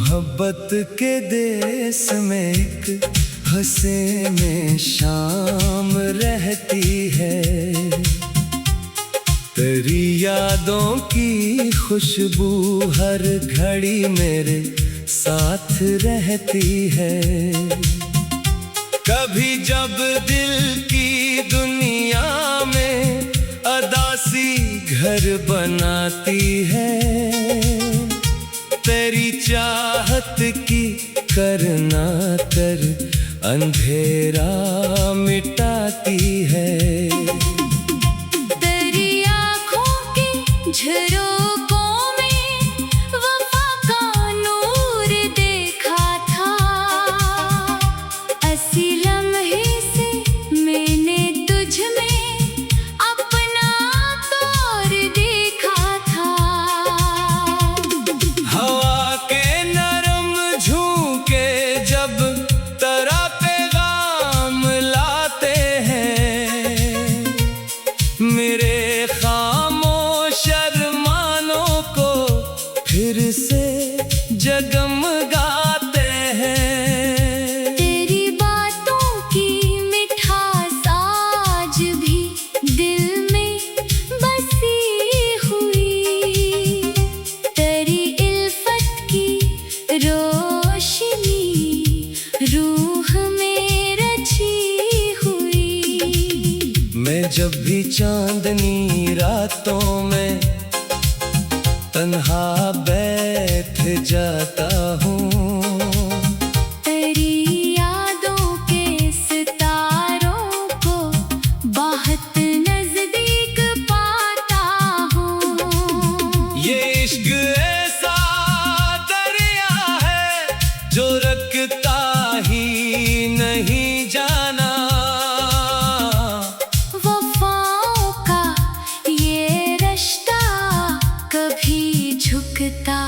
मोहब्बत के देश में एक हंसे में शाम रहती है। तेरी यादों की खुशबू हर घड़ी मेरे साथ रहती है। कभी जब दिल की दुनिया में अदासी घर बनाती है, तेरी चाहत की करना कर अंधेरा मिटाती है। तेरी आँखों के झरोकों में वफा का नूर देखा था। ऐसी लम्हे से मैंने तुझ में अपना तौर देखा था। हवा के नरम झोंके जब तेरा पैगाम लाते हैं, मेरे खामोश अरमानों को फिर से जगमगाते हैं। तेरी बातों की मिठास आज भी दिल में बसी हुई। तेरी इल्फत की रोशनी रूह में रची हुई। मैं जब भी चांदनी रातों में तन्हा बैठ जाता हूँ, तेरी यादों के सितारों को बहुत नजदीक पाता हूँ। ये इश्क ऐसा दरिया है जो रखता ही नहीं जाना। वफाओं का ये रिश्ता कभी झुकता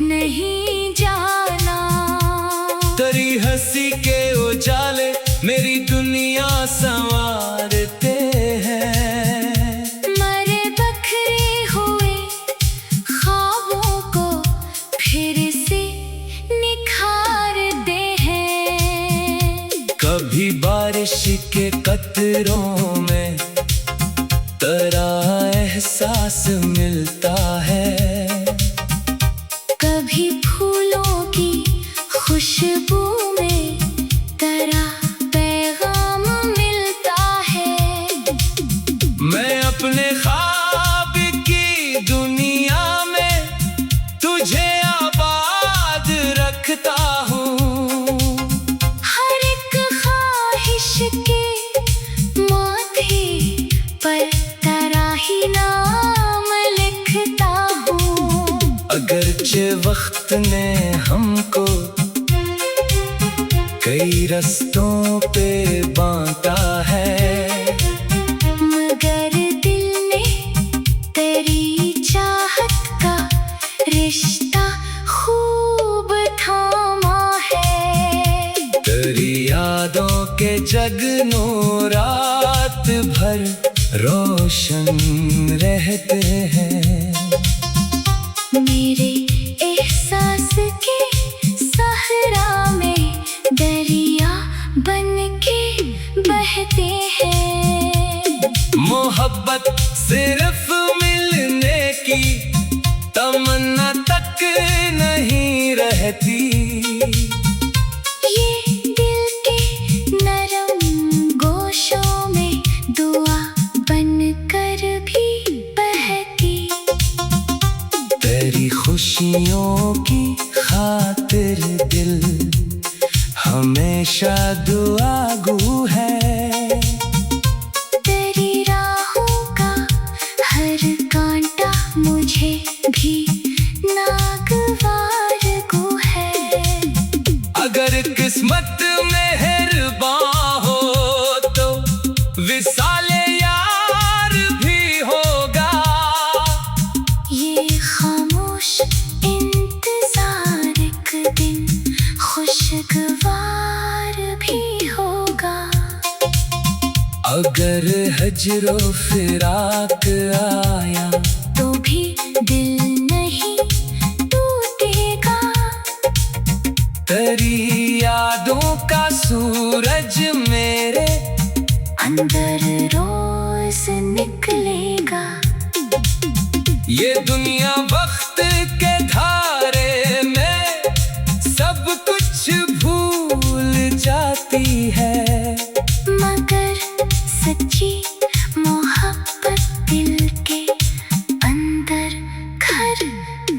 नहीं जाना। तेरी हंसी के उजाले मेरी दुनिया संवारते हैं। मरे बखरे हुए ख्वाबों को फिर से निखारते हैं। कभी बारिश के कतरों में तेरा एहसास मिलता है। कभी फूलों की खुशबू में तेरा पैगाम मिलता है। मैं अपने ख्वाब की दुनिया में तुझे आबाद रखता हूँ। हर एक ख्वाहिश के माथे पर तेरा ही नाम लिखता हूँ। अगरचे वक्त ने हमको कई रस्तों पे बांटा है, मगर दिल ने तेरी चाहत का रिश्ता खूब थामा है। तेरी यादों के जगनों रात भर रोशन रहते हैं। मेरे एहसास के सहरा में दरिया बन के बहते हैं। मोहब्बत सिर्फ मिलने की तमन्ना तक नहीं रहती। ये दिल के नरम गोशों में दुआ बनकर भी बहती। तेरी खुशियों की खातिर दिल हमेशा दुआगू है। तेरी राहों का हर कांटा मुझे भी नागवार को है। अगर किस्मत मेहरबान हो तो विसाले यार भी होगा। ये खामोश इंतजार एक दिन खुशगवार भी होगा। अगर हजरो फिराक आया तो भी दिल नहीं टूटेगा। सूरज मेरे अंदर रोज निकलेगा। ये दुनिया वक्त के धारे में सब कुछ भूल जाती है, मगर सच्ची मोहब्बत दिल के अंदर घर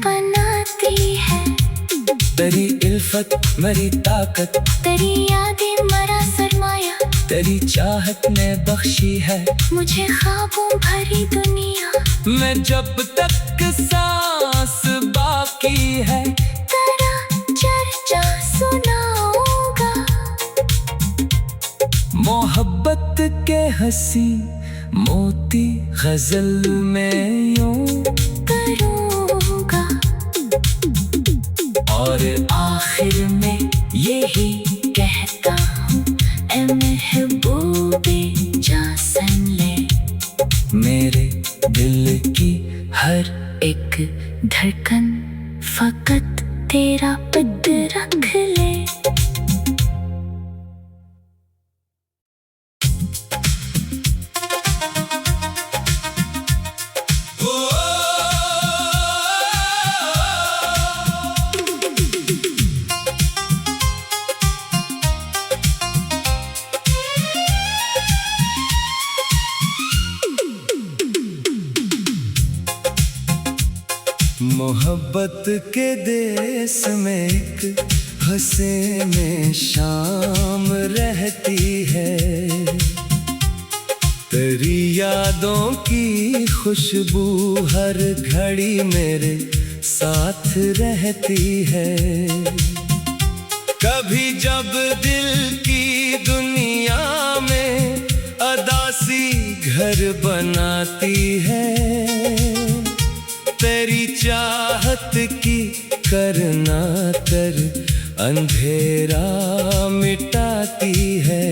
बनाती है। तेरी इल्फत मेरी ताकत, तेरी यादें मेरा सरमाया, तेरी चाहत ने बख्शी है मुझे ख्वाबों भरी दुनिया। मैं जब तक सांस बाकी है तेरा चर्चा सुनाऊंगा। मोहब्बत के हंसी मोती गजल में यूं करूंगा। और आखिर में यही कहता हूँ, ए महबूबे जा सन ले, मेरे दिल की हर एक धड़कन फकत तेरा पद रख ले। मोहब्बत के देश में एक हंसे में शाम रहती है, तेरी यादों की खुशबू हर घड़ी मेरे साथ रहती है। कभी जब दिल की दुनिया में अदासी घर बनाती है, तेरी चाहत की करना कर अंधेरा मिटाती है।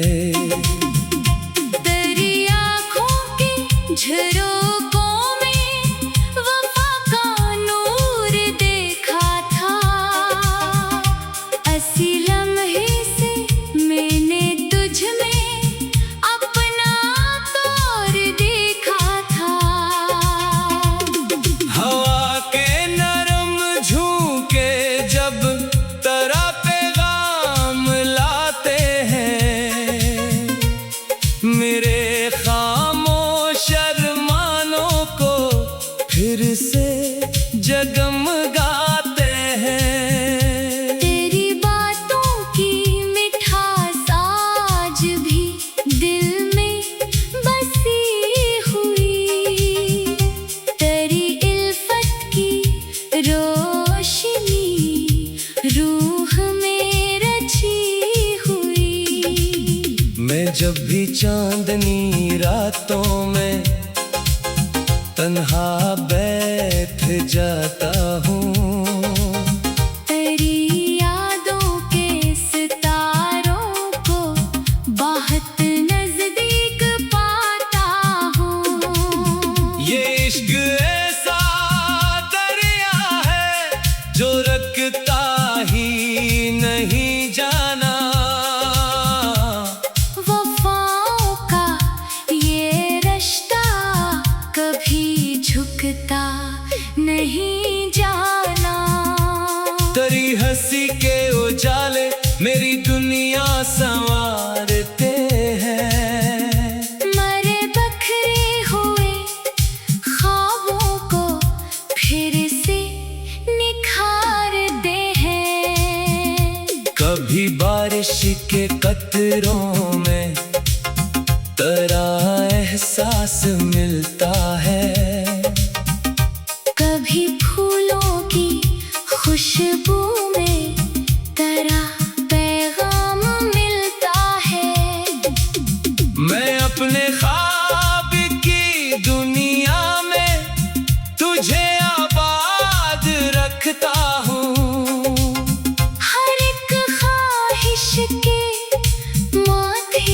तेरी आँखों की झरोकों में वफा का नूर देखा था, ऐसी लम्हे से मैंने तुझ में अपना तौर देखा था। हवा के नरम झोंके जब तेरा पैगाम लाते हैं, मेरे खामोश अरमानों को फिर से जगमगाते हैं। तेरी बातों की मिठास आज भी दिल में बसी हुई, तेरी इल्फत की रोशनी रूह में रची हुई। मैं जब भी चांदनी रातों में तन्हा बैठ जाता हूँ, तेरी यादों के सितारों को बहुत नजदीक पाता हूँ। ये इश्क ऐसा दरिया है जो रखता ही नहीं जाना, वफाओं का ये रिश्ता कभी झुकता नहीं जाना। तेरी हंसी के उजाले मेरी दुनिया संवारते हैं, मरे बखरे हुए ख्वाबों को फिर से निखारते हैं। कभी बारिश के कतरों में तेरा एहसास मिलता है, कभी फूलों की खुशबू में तेरा पैगाम मिलता है। मैं अपने ख्वाब की दुनिया में तुझे आबाद रखता हूँ। हर एक ख्वाहिश के माथे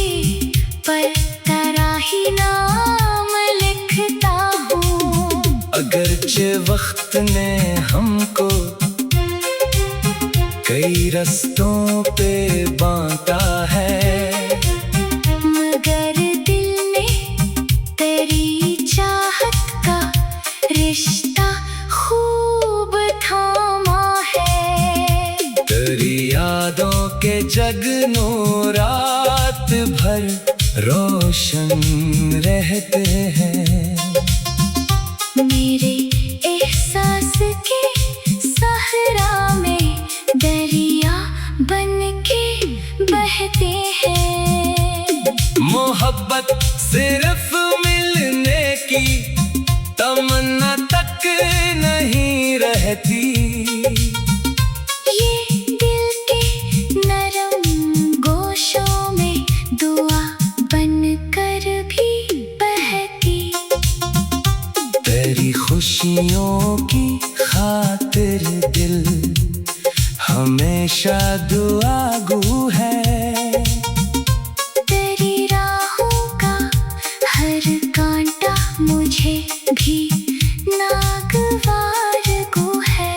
पर तेरा ही नाम लिखता हूँ। अगरचे वक्त ने हमको कई रस्तों पे बांटा है, तेरी चाहत का रिश्ता खूब थामा है। तेरी यादों के जगनों रात भर रोशन रहते हैं। मेरे एहसास के सहरा में दरिया बन के बहते हैं। मोहब्बत सिर्फ मिलने की तमन्ना तक नहीं रहती। ये दिल के नरम गोशों में दुआ बन कर भी बहती। तेरी खुशियों की खातिर दिल हमेशा दुआगू है। तेरी राहों का हर कांटा मुझे भी नागवार को है।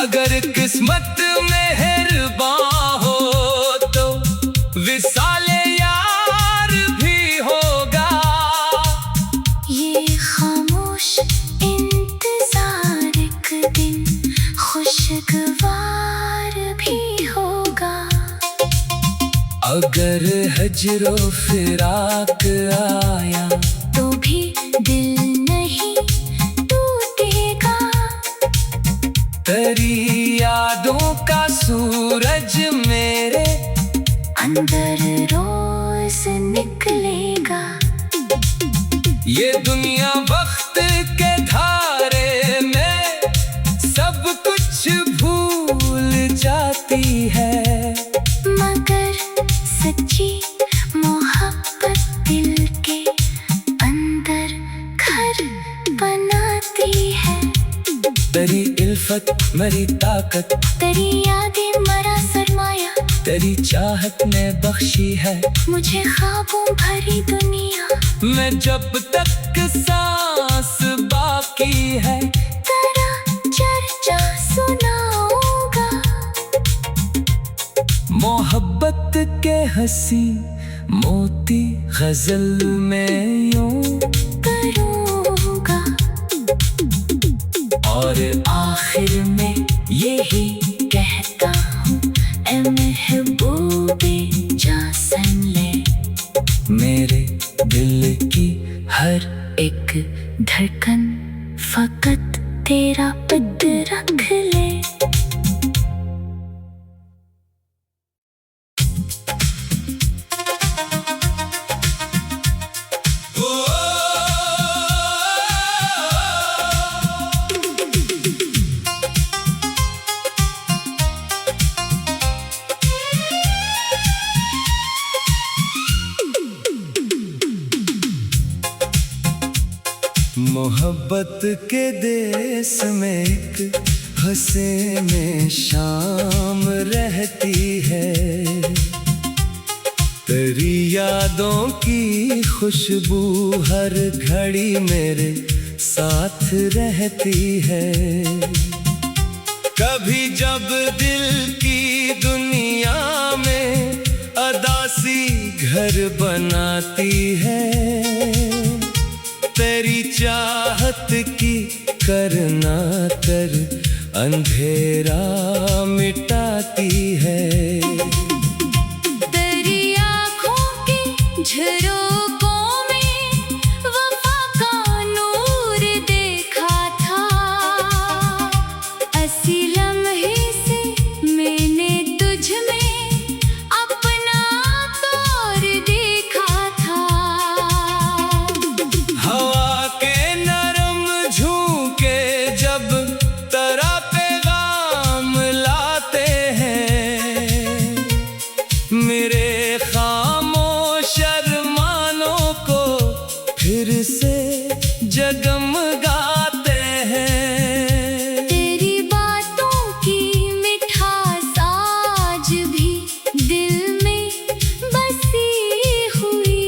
अगर किस्मत मेहरबान हो तो विसाले यार भी होगा। ये खामोश इंतजार एक दिन खुशगवार भी होगा। अगर हजरो फिराक आया तो भी दिल नहीं टूटेगा। तेरी यादों का सूरज मेरे अंदर रोज निकलेगा। ये दुनिया वक्त के धारे में सब कुछ भूल जाती है। मगर सच्ची मोहब्बत दिल के अंदर घर बनाती है। तेरी इल्फत मेरी ताकत, तेरी यादें मेरा सरमाया। तेरी चाहत ने बख्शी है मुझे ख्वाबों भरी दुनिया। मैं जब तक सांस बाकी है तेरा चर्चा सुनाऊंगा। मोहब्बत के हंसी मोती गजल में यूं करूंगा। और आखिर में यही कहता हूँ, ए महबूबे जा सन ले। मेरे दिल की हर एक धड़कन फकत तेरा पद रख ले। मोहब्बत के देश में एक हंसे में शाम रहती है। तेरी यादों की खुशबू हर घड़ी मेरे साथ रहती है। कभी जब दिल की दुनिया में अदासी घर बनाती है, तेरी चाहत की करना कर अंधेरा मिटाती है। तेरी आँखों के झरोकों में वफा का नूर देखा था। ऐसी लम्हे से मैंने तुझ में अपना तौर देखा था। हवा के नरम झोंके जब तेरा पैगाम लाते हैं, मेरे खामोश अरमानों को फिर से जगमगाते हैं। तेरी बातों की मिठास आज भी दिल में बसी हुई।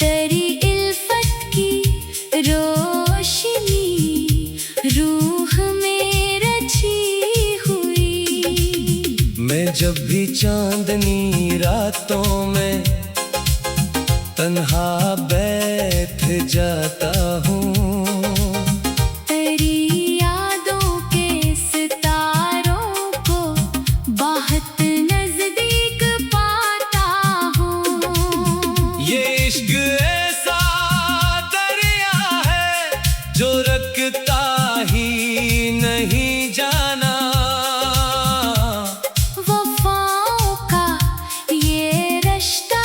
तेरी इल्फत की रोशनी रूह में रची हुई। मैं जब भी चांदनी रातों में तन्हा बैठ जाता हूँ। तेरी यादों के सितारों को बहुत नजदीक पाता हूँ। ये इश्क ऐसा दरिया है जो रखता ही नहीं जाना। वफाओं का ये रिश्ता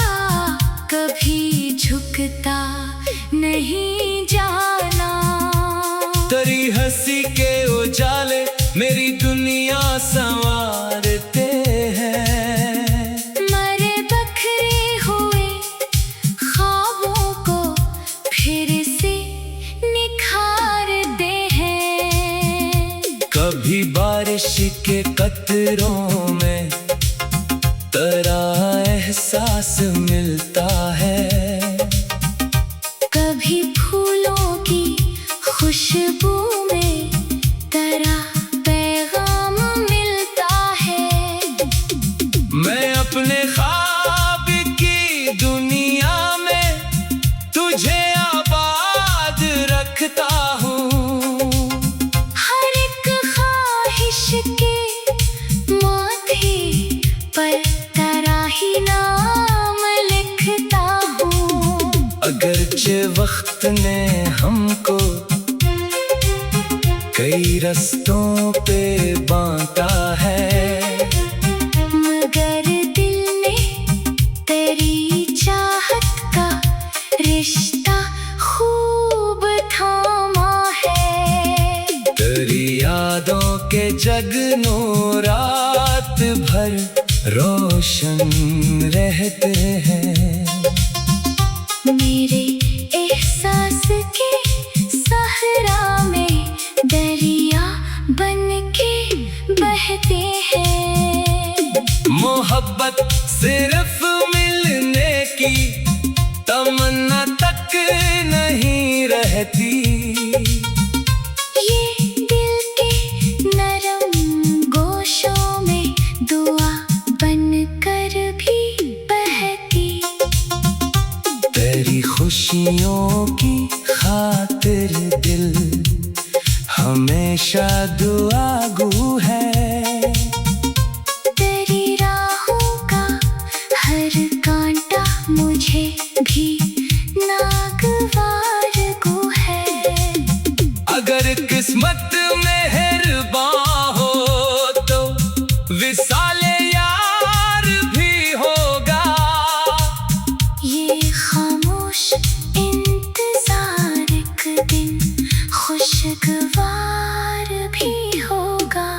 कभी झुकता नहीं जाना। तेरी हंसी के उजाले मेरी दुनिया संवारते हैं। मरे बखरे हुए ख्वाबों को फिर से निखारते हैं। कभी बारिश के कतरों में तेरा एहसास मिलता है। कभी फूलों की खुशबू में तेरा पैगाम मिलता है। मैं अपने ख्वाब की दुनिया में तुझे आबाद रखता हूँ। हर एक ख्वाहिश के माथे पर तेरा ही नाम लिखता हूँ। अगरचे वक्त ने हमको कई रस्तों पे बांटा है, मगर दिल ने तेरी चाहत का रिश्ता खूब थामा है। तेरी यादों के जगनों रात भर रोशन रहते हैं। मेरे एहसास के सहरा में दरिया बन के बहते हैं। मोहब्बत सिर्फ मिलने की तमन्ना तक नहीं रहती। ये दिल के नरम गोशों में दुआ बन कर भी बहती। तेरी खुशियों की खातिर दिल हमेशा दुआगू है। तेरी राहों का हर कांटा मुझे भी नागवार को है। अगर किस्मत मेहरबान हो तो विसाले यार भी होगा। ये खामोश इंतजार एक दिन खुशगवार भी होगा।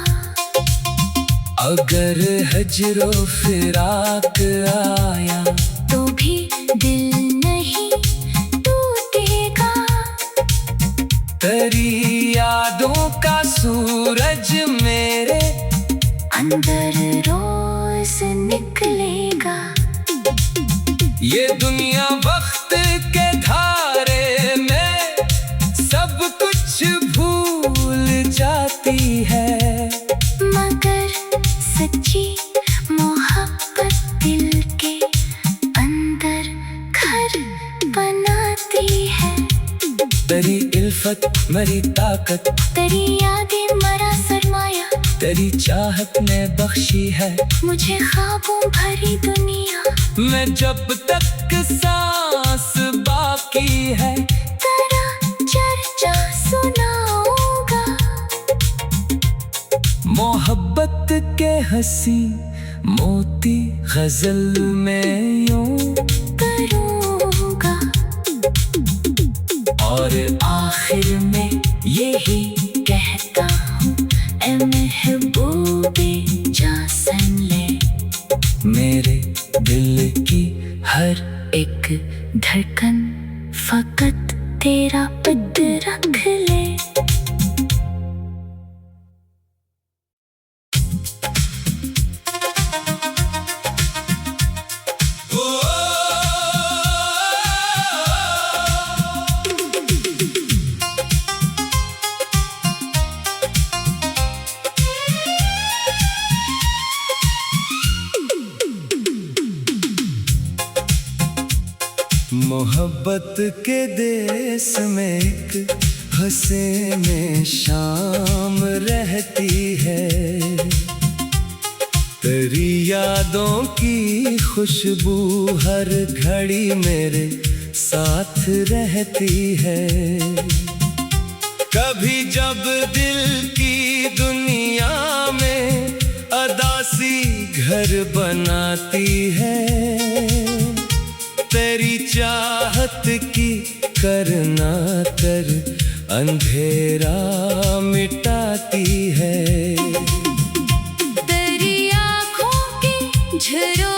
अगर हजरो फिराक आया तो भी दिल नहीं टूटेगा। तेरी यादों का सूरज मेरे अंदर रोज निकलेगा। ये दुनिया वक्त के धारे में सब कुछ भूल जाती है। मगर सच्ची मोहब्बत दिल के अंदर घर बनाती है। तेरी इल्फत मेरी ताकत, तेरी यादें मेरा सरमाया। तेरी चाहत ने बख्शी है मुझे ख्वाबों भरी दुनिया। मैं जब तक सांस बाकी है तेरा चर्चा सुनाऊंगा। मोहब्बत के हंसी मोती गजल में यूं करूंगा। और आखिर में यही कहता हूँ, ऐ महबूबे जा सन ले। मेरे दिल की हर एक धड़कन फकत तेरा पद रख ले। वक्त के देश में एक हंसे में शाम रहती है। तेरी यादों की खुशबू हर घड़ी मेरे साथ रहती है। कभी जब दिल की दुनिया में अदासी घर बनाती है, तेरी चाहत की करना कर अंधेरा मिटाती है। तेरी आँखों की झरोखों